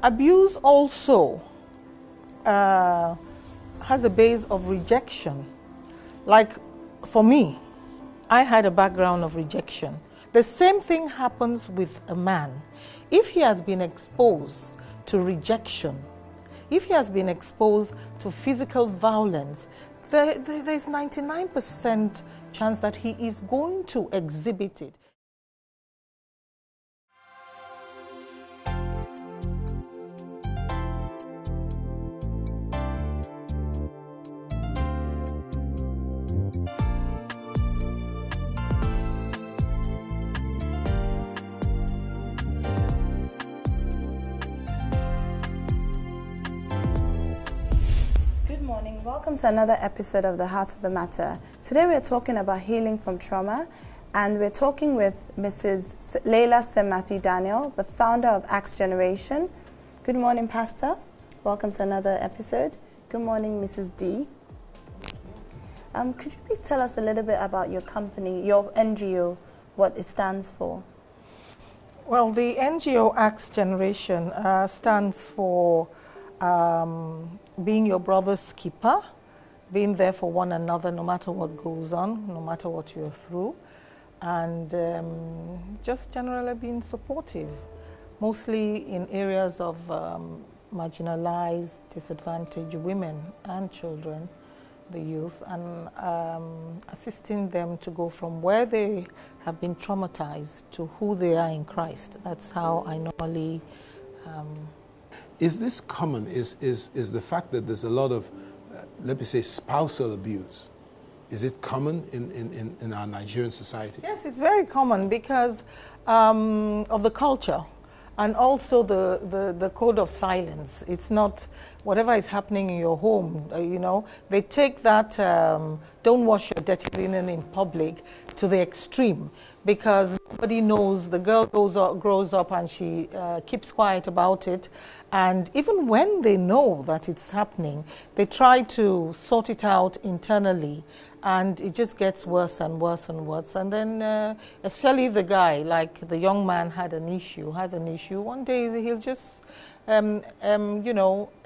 Abuse also has a base of rejection. Like for me, I had a background of rejection. The same thing happens with a man. If he has been exposed to rejection, if he has been exposed to physical violence, there's 99% chance that he is going to exhibit it. Welcome to another episode of The Heart of the Matter. Today we're talking about healing from trauma, and we're talking with Mrs. Laila St.Matthew Daniel, the founder of Acts Generation. Good morning, Pastor. Welcome to another episode. Good morning, Mrs. D. Could you please tell us a little bit about your company, your NGO, what it stands for? Well, the NGO Acts Generation stands for being your brother's keeper, being there for one another no matter what goes on, no matter what you're through, and just generally being supportive, mostly in areas of marginalized, disadvantaged women and children, the youth, and assisting them to go from where they have been traumatized to who they are in Christ. That's how I normally Is this common? Is the fact that there's a lot of, let me say, spousal abuse, is it common in our Nigerian society? Yes, it's very common because of the culture and also the code of silence. It's not whatever is happening in your home, they take that don't wash your dirty linen in public to the extreme, because nobody knows. The girl grows up and she keeps quiet about it, and even when they know that it's happening, they try to sort it out internally, and it just gets worse and worse and worse. And then especially if the guy, like the young man, has an issue, one day he'll just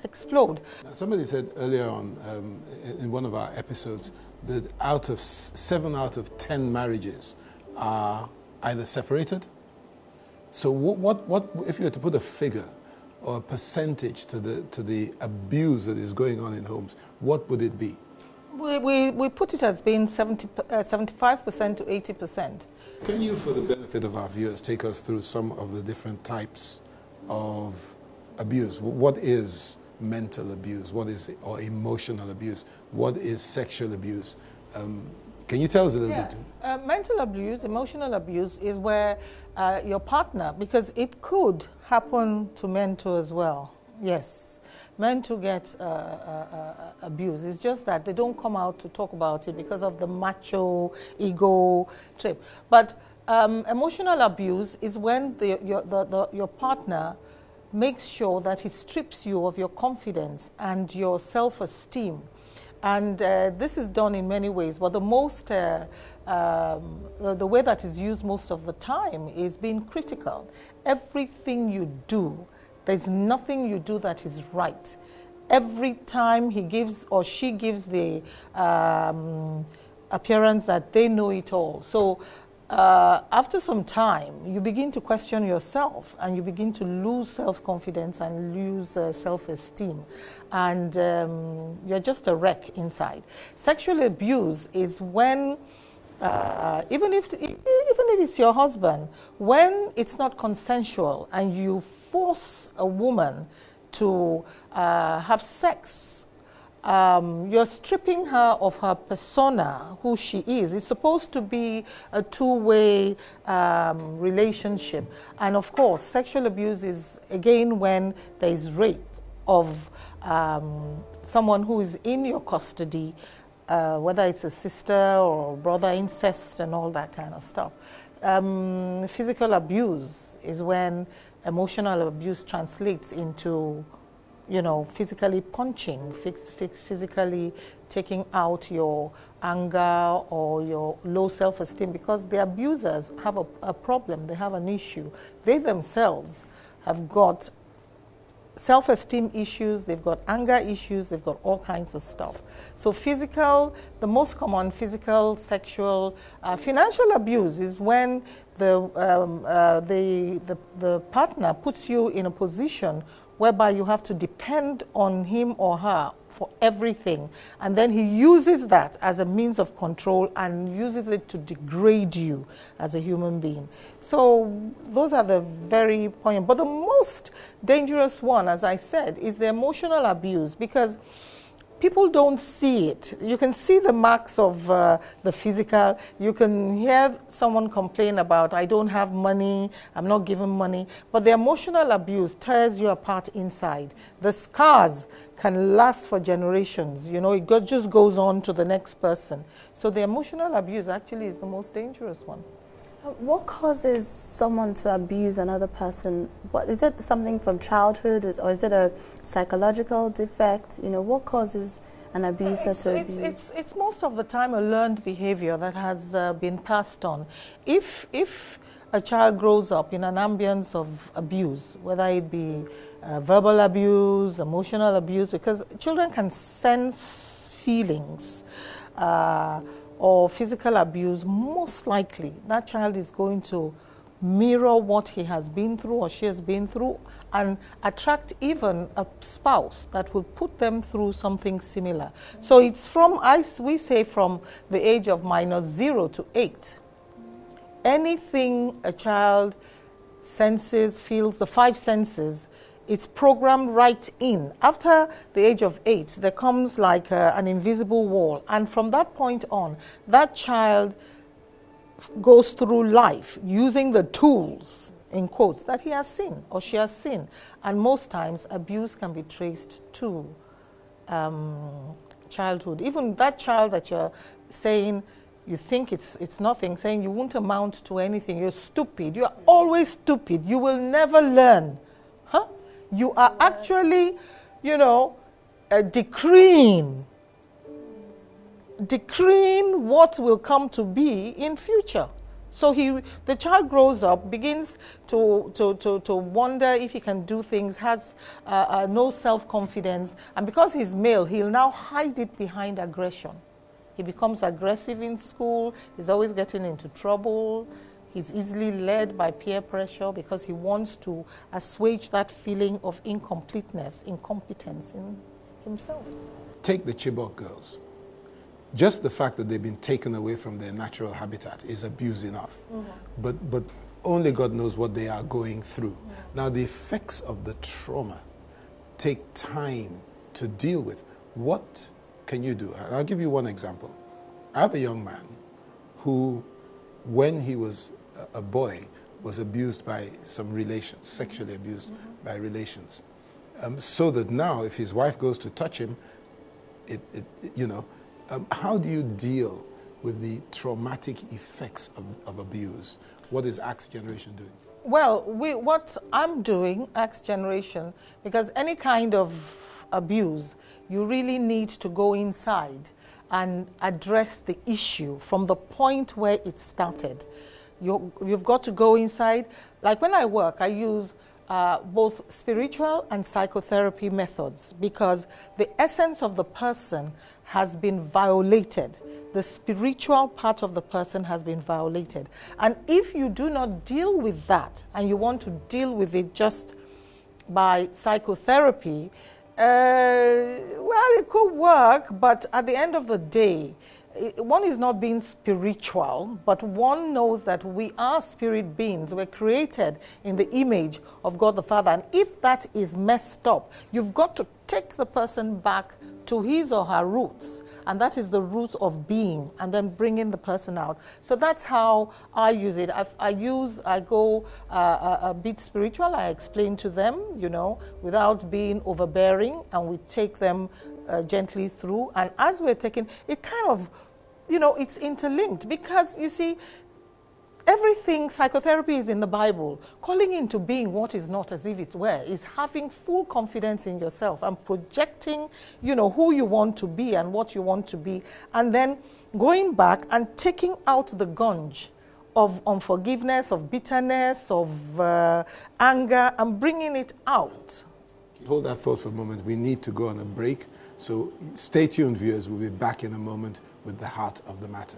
explode. Now, somebody said earlier on in one of our episodes that 7 out of 10 marriages are either separated. So what if you were to put a figure or a percentage to the abuse that is going on in homes, what would it be? We put it as being 75% to 80%. Can you, for the benefit of our viewers, take us through some of the different types of abuse? What is mental abuse? What is or emotional abuse? What is sexual abuse? Can you tell us a little bit? Mental abuse, emotional abuse is where your partner, because it could happen to men too as well. Yes, men too get abused. It's just that they don't come out to talk about it because of the macho ego trip. But emotional abuse is when your partner makes sure that he strips you of your confidence and your self-esteem. And this is done in many ways, but the way that is used most of the time is being critical. Everything you do, there's nothing you do that is right. Every time he gives or she gives the appearance that they know it all. So after some time, you begin to question yourself, and you begin to lose self-confidence and lose self-esteem, and you're just a wreck inside. Sexual abuse is when, even if it's your husband, when it's not consensual and you force a woman to have sex, you're stripping her of her persona, who she is. It's supposed to be a two-way relationship. And of course, sexual abuse is, again, when there is rape of someone who is in your custody, whether it's a sister or brother, incest and all that kind of stuff. Physical abuse is when emotional abuse translates into physically punching, physically taking out your anger or your low self-esteem, because the abusers have a problem, they have an issue. They themselves have got self-esteem issues, they've got anger issues, they've got all kinds of stuff. So physical, the most common physical, sexual, financial abuse is when the partner puts you in a position whereby you have to depend on him or her for everything, and then he uses that as a means of control and uses it to degrade you as a human being. So those are the very poignant. But the most dangerous one, as I said, is the emotional abuse, because people don't see it. You can see the marks of the physical. You can hear someone complain about, I don't have money, I'm not given money. But the emotional abuse tears you apart inside. The scars can last for generations. You know, it just goes on to the next person. So the emotional abuse actually is the most dangerous one. What causes someone to abuse another person? What is it? Something from childhood, or is it a psychological defect? You know, what causes an abuser to abuse? It's most of the time a learned behavior that has been passed on. If a child grows up in an ambience of abuse, whether it be verbal abuse, emotional abuse, because children can sense feelings, or physical abuse, most likely that child is going to mirror what he has been through or she has been through, and attract even a spouse that will put them through something similar. So it's from, we say, from the age of -0 to 8. Anything a child senses, feels, the 5 senses, it's programmed right in. After the age of 8, there comes like an invisible wall. And from that point on, that child goes through life using the tools, in quotes, that he has seen or she has seen. And most times, abuse can be traced to childhood. Even that child that you're saying, you think it's nothing, saying you won't amount to anything, you're stupid, you're always stupid, you will never learn. Huh? You are actually, you know, decreeing what will come to be in future. So the child grows up, begins to wonder if he can do things, has no self-confidence, and because he's male, he'll now hide it behind aggression. He becomes aggressive in school, he's always getting into trouble. He's easily led by peer pressure because he wants to assuage that feeling of incompleteness, incompetence in himself. Take the Chibok girls. Just the fact that they've been taken away from their natural habitat is abuse enough. Mm-hmm. But only God knows what they are going through. Mm-hmm. Now, the effects of the trauma take time to deal with. What can you do? I'll give you one example. I have a young man who, when he was a boy, was abused by some relations, sexually abused by relations. So that now, if his wife goes to touch him, how do you deal with the traumatic effects of abuse? What is Acts Generation doing? Well, what I'm doing, Acts Generation, because any kind of abuse, you really need to go inside and address the issue from the point where it started. You've got to go inside. Like when I work, I use both spiritual and psychotherapy methods because the essence of the person has been violated. The spiritual part of the person has been violated. And if you do not deal with that and you want to deal with it just by psychotherapy, well, it could work, but at the end of the day, one is not being spiritual, but one knows that we are spirit beings. We're created in the image of God the Father. And if that is messed up, you've got to take the person back to his or her roots. And that is the root of being, and then bringing the person out. So that's how I use it. I go a bit spiritual. I explain to them, without being overbearing, and we take them gently through. And as we're taking, it kind of, it's interlinked because, you see, everything, psychotherapy is in the Bible. Calling into being what is not as if it were is having full confidence in yourself and projecting, who you want to be and what you want to be. And then going back and taking out the gunge of unforgiveness, of bitterness, of anger, and bringing it out Hold that thought for a moment. We need to go on a break. So stay tuned, viewers. We'll be back in a moment with the heart of the matter.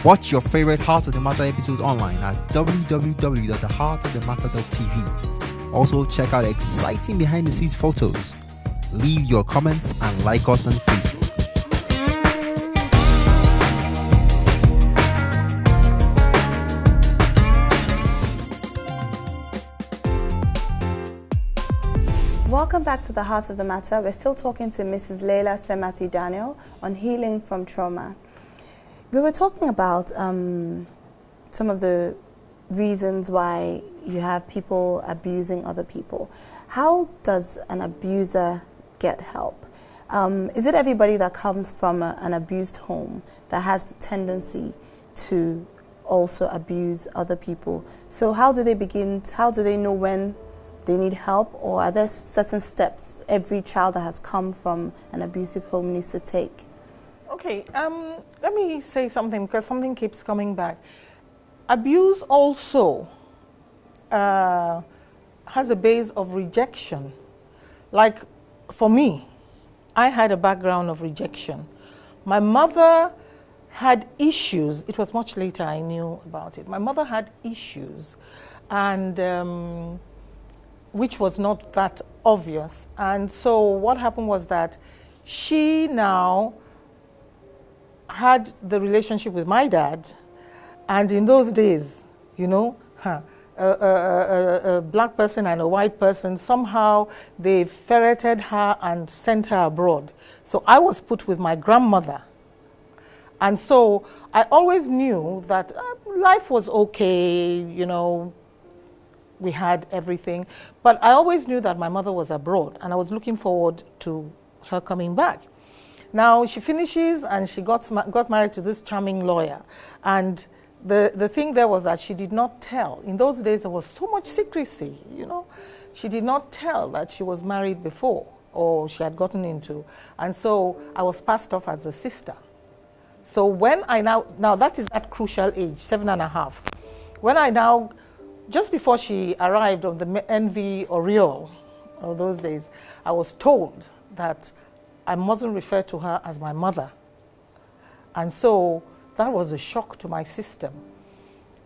Watch your favorite Heart of the Matter episodes online at www.theheartofthematter.tv. Also, check out exciting behind-the-scenes photos. Leave your comments and like us on Facebook. Welcome back to the Heart of the Matter. We're still talking to Mrs. Laila St.Matthew Daniel on healing from trauma. We were talking about some of the reasons why you have people abusing other people. How does an abuser get help? Is it everybody that comes from an abused home that has the tendency to also abuse other people? So how do they begin? How do they know when they need help, or are there certain steps every child that has come from an abusive home needs to take? Okay, let me say something because something keeps coming back. Abuse also has a base of rejection. Like for me, I had a background of rejection. My mother had issues. It was much later I knew about it. My mother had issues, and which was not that obvious. And so what happened was that she now had the relationship with my dad, and in those days, you know, a black person and a white person, somehow they ferreted her and sent her abroad. So I was put with my grandmother. And so I always knew that life was okay, you know, we had everything. But I always knew that my mother was abroad, and I was looking forward to her coming back. Now, she finishes and she got married to this charming lawyer. And the thing there was that she did not tell. In those days, there was so much secrecy, you know. She did not tell that she was married before or she had gotten into. And so I was passed off as the sister. So when I now that is that crucial age, 7.5. When I now, just before she arrived on the NV Oriole of those days, I was told that I mustn't refer to her as my mother. And so that was a shock to my system.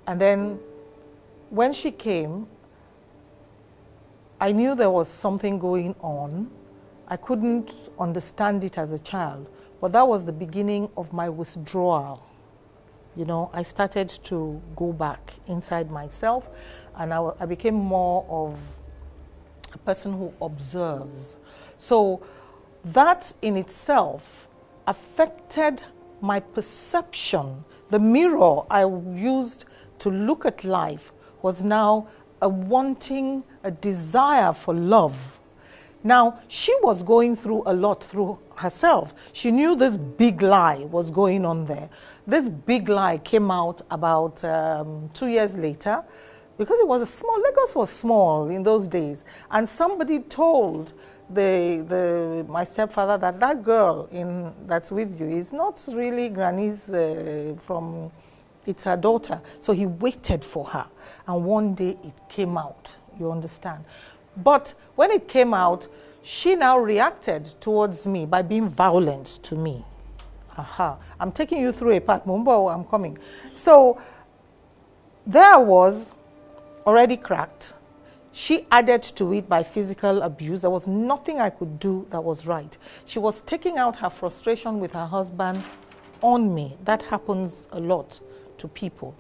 And then when she came, I knew there was something going on. I couldn't understand it as a child, but that was the beginning of my withdrawal. You know, I started to go back inside myself, and I became more of a person who observes. So that in itself affected my perception. The mirror I used to look at life was now a wanting, a desire for love. Now, she was going through a lot through herself. She knew this big lie was going on there. This big lie came out about 2 years later, because it was a small, Lagos was small in those days, and somebody told my stepfather that girl that's with you is not really Granny's it's her daughter. So he waited for her, and one day it came out, you understand. But when it came out, she now reacted towards me by being violent to me. I'm taking you through a part, Mumbo, I'm coming. So there I was, already cracked. She added to it by physical abuse. There was nothing I could do that was right. She was taking out her frustration with her husband on me. That happens a lot to people.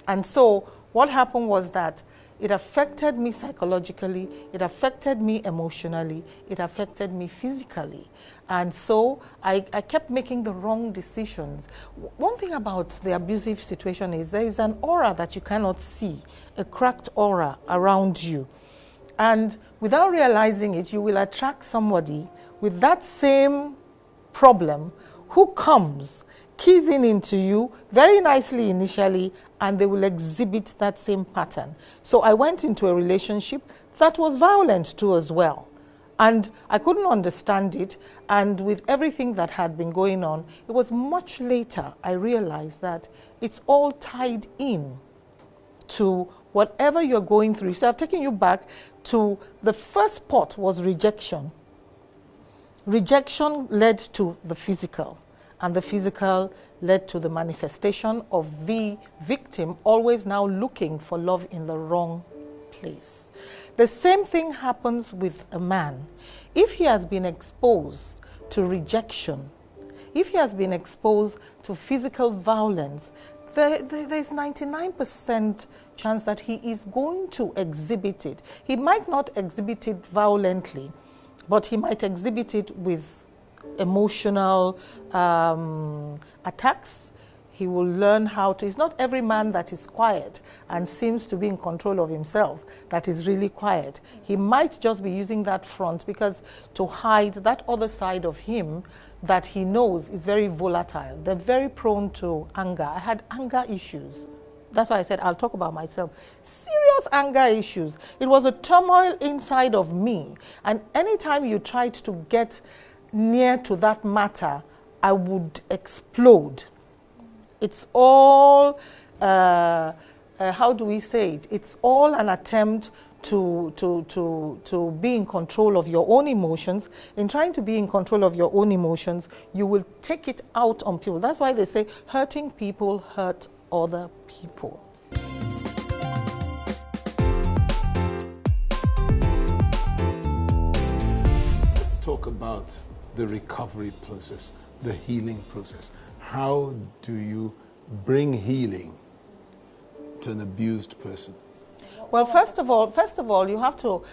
And so what happened was that it affected me psychologically, it affected me emotionally, it affected me physically. And so I kept making the wrong decisions. One thing about the abusive situation is there is an aura that you cannot see, a cracked aura around you. And without realizing it, you will attract somebody with that same problem who comes keying into you very nicely initially, and they will exhibit that same pattern. So I went into a relationship that was violent too as well. And I couldn't understand it, and with everything that had been going on, it was much later I realized that it's all tied in. to whatever you're going through. So I've taken you back to the first part was rejection. Rejection led to the physical, and the physical led to the manifestation of the victim always now looking for love in the wrong place. The same thing happens with a man. If he has been exposed to rejection, if he has been exposed to physical violence, there's 99% chance that he is going to exhibit it. He might not exhibit it violently, but he might exhibit it with emotional attacks. He will learn how to. It's not every man that is quiet and seems to be in control of himself that is really quiet. He might just be using that front because to hide that other side of him that he knows is very volatile. They're very prone to anger. I had anger issues. That's why I said I'll talk about myself. Serious anger issues. It was a turmoil inside of me. And anytime you tried to get near to that matter, I would explode. It's all, how do we say it? It's all an attempt to be in control of your own emotions. In trying to be in control of your own emotions, you will take it out on people. That's why they say hurting people hurt other people. Let's talk about the recovery process, the healing process. How do you bring healing to an abused person? Well, first of all, you have to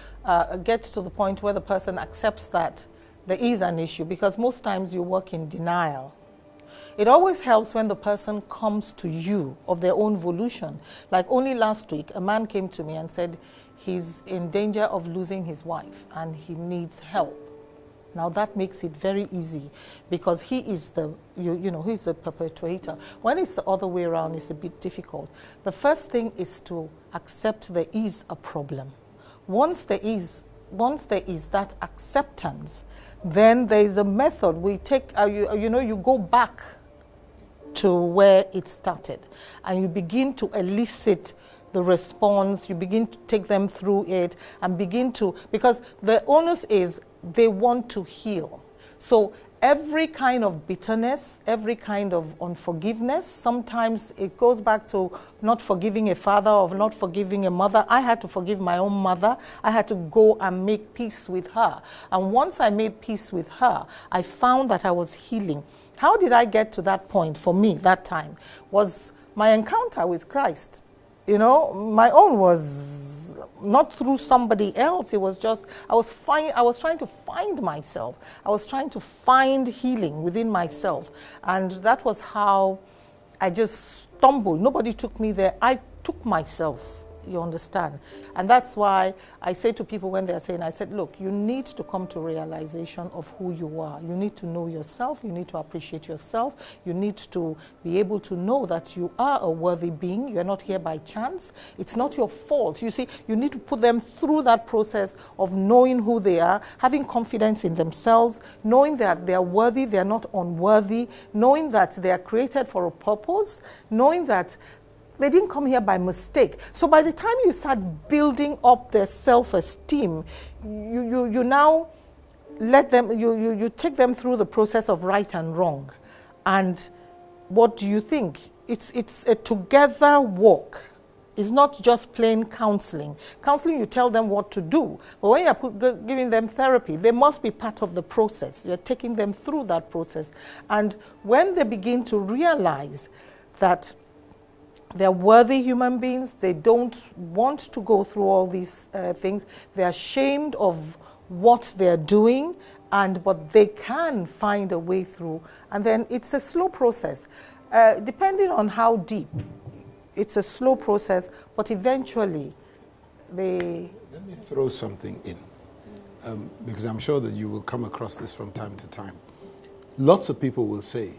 get to the point where the person accepts that there is an issue, because most times you work in denial. It always helps when the person comes to you of their own volition. Like only last week, a man came to me and said he's in danger of losing his wife and he needs help. Now that makes it very easy because he is the, he's the perpetrator. When it's the other way around, it's a bit difficult. The first thing is to accept there is a problem. Once there is that acceptance, then there is a method. We take, you go back to where it started and you begin to elicit the response, you begin to take them through it and begin to, because the onus is they want to heal. So every kind of bitterness, every kind of unforgiveness, sometimes it goes back to not forgiving a father or not forgiving a mother. I had to forgive my own mother. I had to go and make peace with her. And once I made peace with her, I found that I was healing. How did I get to that point for me that time? Was my encounter with Christ. My own was not through somebody else. It was just, I was trying to find myself. I was trying to find healing within myself. And that was how I just stumbled. Nobody took me there. I took myself. You understand? And that's why I say to people when they're saying, I said, look, you need to come to realization of who you are. You need to know yourself. You need to appreciate yourself. You need to be able to know that you are a worthy being. You're not here by chance. It's not your fault. You see, you need to put them through that process of knowing who they are, having confidence in themselves, knowing that they are worthy, they are not unworthy, knowing that they are created for a purpose, knowing that they didn't come here by mistake. So by the time you start building up their self-esteem, you now let them, you take them through the process of right and wrong. And what do you think? It's a together walk. It's not just plain counseling. Counseling, you tell them what to do. But when you're giving them therapy, they must be part of the process. You're taking them through that process. And when they begin to realize that they're worthy human beings, they don't want to go through all these things, they're ashamed of what they're doing, but they can find a way through. And then it's a slow process. Depending on how deep, it's a slow process, but eventually they... Let me throw something in, because I'm sure that you will come across this from time to time. Lots of people will say,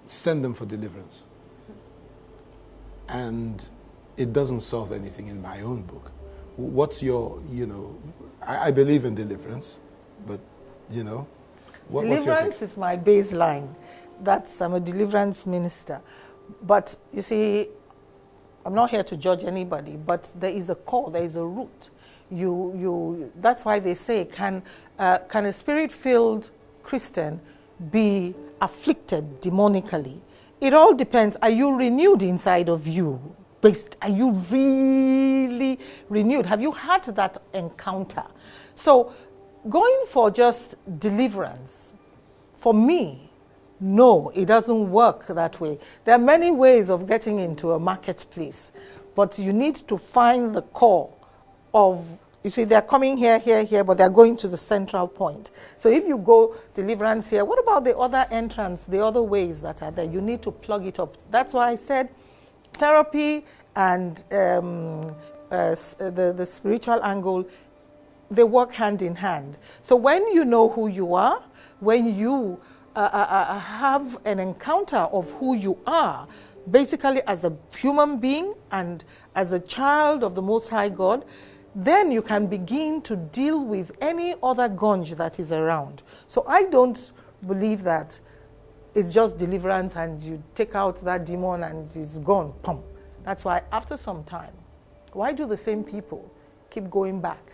send them for deliverance. And it doesn't solve anything in my own book. What's your, I believe in deliverance, but, what's your take? Deliverance is my baseline. I'm a deliverance minister. But you see, I'm not here to judge anybody, but there is a core, there is a root. That's why they say, can a spirit-filled Christian be afflicted demonically? It all depends. Are you renewed inside of you? Are you really renewed? Have you had that encounter? So going for just deliverance, for me, no, it doesn't work that way. There are many ways of getting into a marketplace, but you need to find the core of, you see, they're coming here, here, here, but they're going to the central point. So if you go deliverance here, what about the other entrance, the other ways that are there? You need to plug it up. That's why I said therapy and the spiritual angle, they work hand in hand. So when you know who you are, when you have an encounter of who you are, basically as a human being and as a child of the Most High God, then you can begin to deal with any other gunge that is around. So I don't believe that it's just deliverance and you take out that demon and it's gone, pum. That's why after some time, why do the same people keep going back?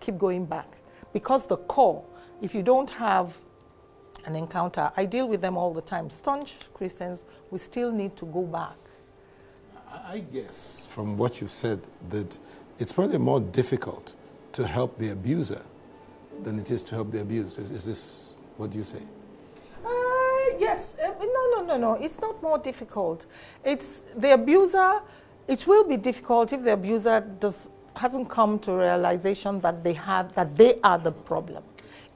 Keep going back. Because the core, if you don't have an encounter, I deal with them all the time. Staunch Christians, we still need to go back. I guess from what you've said that it's probably more difficult to help the abuser than it is to help the abused. Is this what you say? Yes. No. It's not more difficult. It's the abuser. It will be difficult if the abuser hasn't come to realization that they are the problem.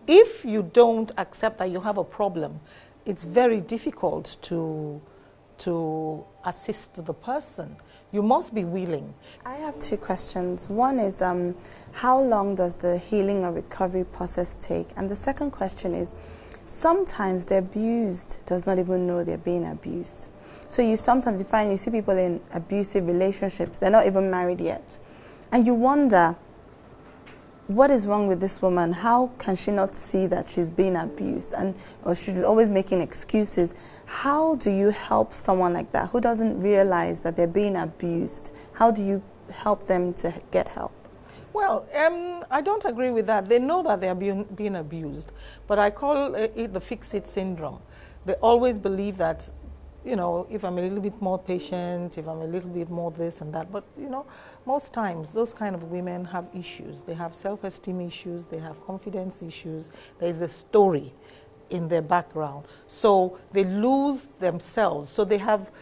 If you don't accept that you have a problem, it's very difficult to assist the person. You must be willing. I have two questions. One is, how long does the healing or recovery process take? And the second question is, sometimes the abused does not even know they're being abused. So you see people in abusive relationships, they're not even married yet. And you wonder, what is wrong with this woman? How can she not see that she's being abused? Or she's always making excuses. How do you help someone like that who doesn't realize that they're being abused? How do you help them to get help? Well, I don't agree with that. They know that they are being abused, but I call it the fix-it syndrome. They always believe that, if I'm a little bit more patient, if I'm a little bit more this and that, but, most times those kind of women have issues. They have self-esteem issues, they have confidence issues, there's a story in their background. So they lose themselves. So they have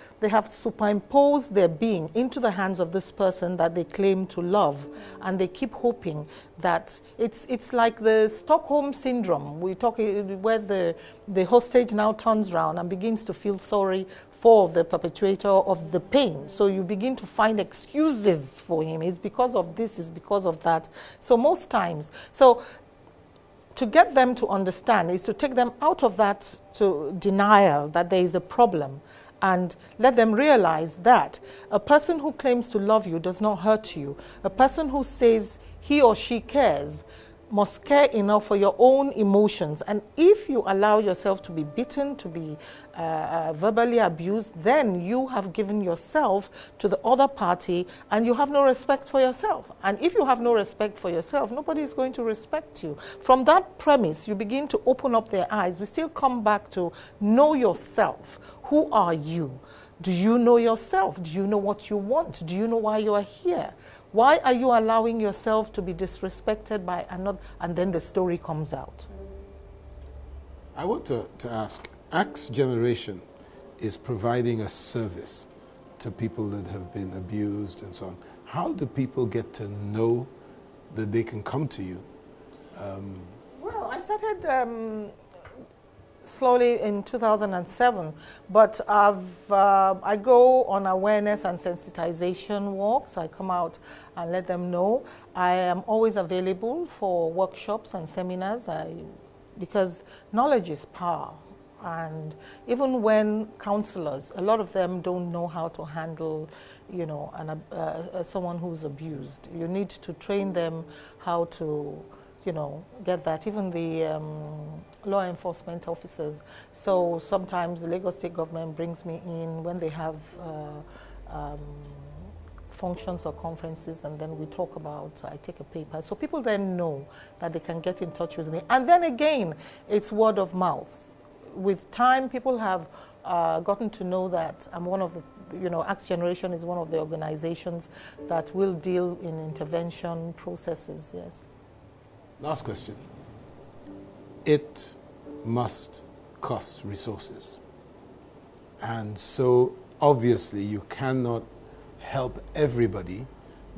superimposed their being into the hands of this person that they claim to love, and they keep hoping that it's like the Stockholm syndrome. We talk where the hostage now turns around and begins to feel sorry for the perpetrator of the pain. So you begin to find excuses for him. It's because of this, it's because of that. So most times, to get them to understand is to take them out of that to denial that there is a problem, and let them realize that a person who claims to love you does not hurt you. A person who says he or she cares must care enough for your own emotions. And if you allow yourself to be beaten, to be verbally abused, then you have given yourself to the other party and you have no respect for yourself. And if you have no respect for yourself, nobody is going to respect you. From that premise, you begin to open up their eyes. We still come back to know yourself. Who are you? Do you know yourself? Do you know what you want? Do you know why you are here? Why are you allowing yourself to be disrespected by another? And then the story comes out. I want to ask, Acts Generation is providing a service to people that have been abused and so on. How do people get to know that they can come to you? Well, I started slowly in 2007, but I go on awareness and sensitization walks. I come out and let them know. I am always available for workshops and seminars because knowledge is power. And even when counselors, a lot of them don't know how to handle, someone who's abused. You need to train them how to get that. Even the law enforcement officers. So sometimes the Lagos State government brings me in when they have functions or conferences, and then we talk about, I take a paper. So people then know that they can get in touch with me. And then again, it's word of mouth. With time, people have gotten to know that I'm one of the, Axe Generation is one of the organizations that will deal in intervention processes, yes. Last question. It must cost resources. And so obviously you cannot help everybody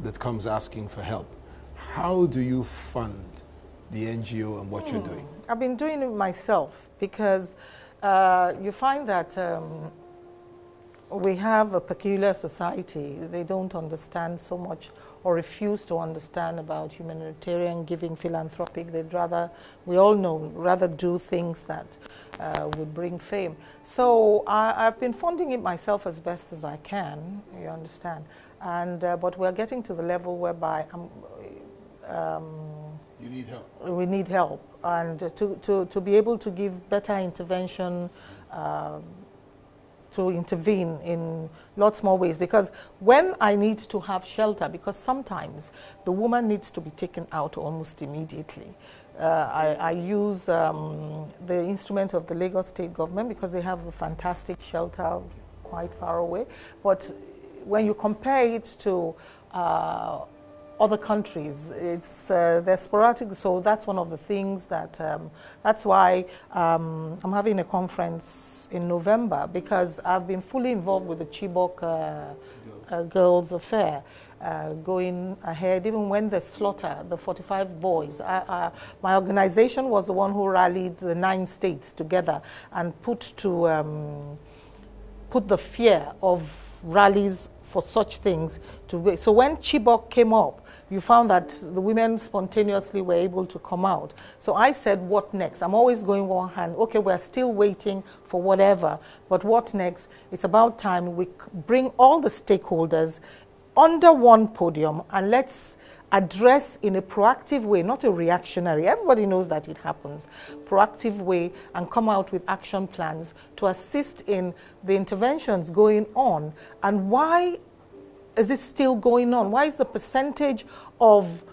that comes asking for help. How do you fund the NGO and what you're doing? I've been doing it myself because you find that we have a peculiar society. They don't understand so much or refuse to understand about humanitarian giving, philanthropic. They'd rather, we all know, rather do things that would bring fame. So I've been funding it myself as best as I can, you understand. And, but we're getting to the level whereby You need help. We need help. And to be able to give better intervention, to intervene in lots more ways, because when I need to have shelter, because sometimes the woman needs to be taken out almost immediately. I use the instrument of the Lagos State government because they have a fantastic shelter quite far away. But when you compare it to other countries, it's they're sporadic. So that's one of the things that that's why I'm having a conference in November, because I've been fully involved with the Chibok Girls Affair, going ahead, even when they slaughter the 45 boys. My organization was the one who rallied the 9 states together and put the fear of rallies for such things to. So when Chibok came up, you found that the women spontaneously were able to come out. So I said, what next? I'm always going one hand. Okay, we're still waiting for whatever, but what next? It's about time we bring all the stakeholders under one podium and let's address in a proactive way, not a reactionary. Everybody knows that it happens. Proactive way, and come out with action plans to assist in the interventions going on. And why is it still going on? Why is the percentage of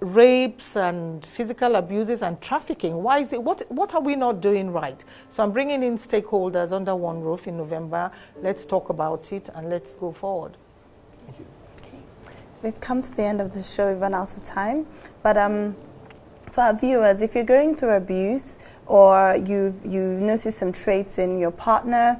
rapes and physical abuses and trafficking, why is it, what are we not doing right? So I'm bringing in stakeholders under one roof in November. Let's talk about it and let's go forward. Thank you. We've come to the end of the show. We've run out of time. But for our viewers, if you're going through abuse or you notice some traits in your partner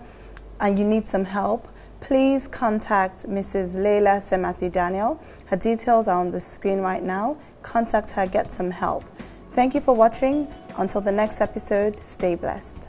and you need some help, please contact Mrs. Laila St.Matthew Daniel. Her details are on the screen right now. Contact her, get some help. Thank you for watching. Until the next episode, stay blessed.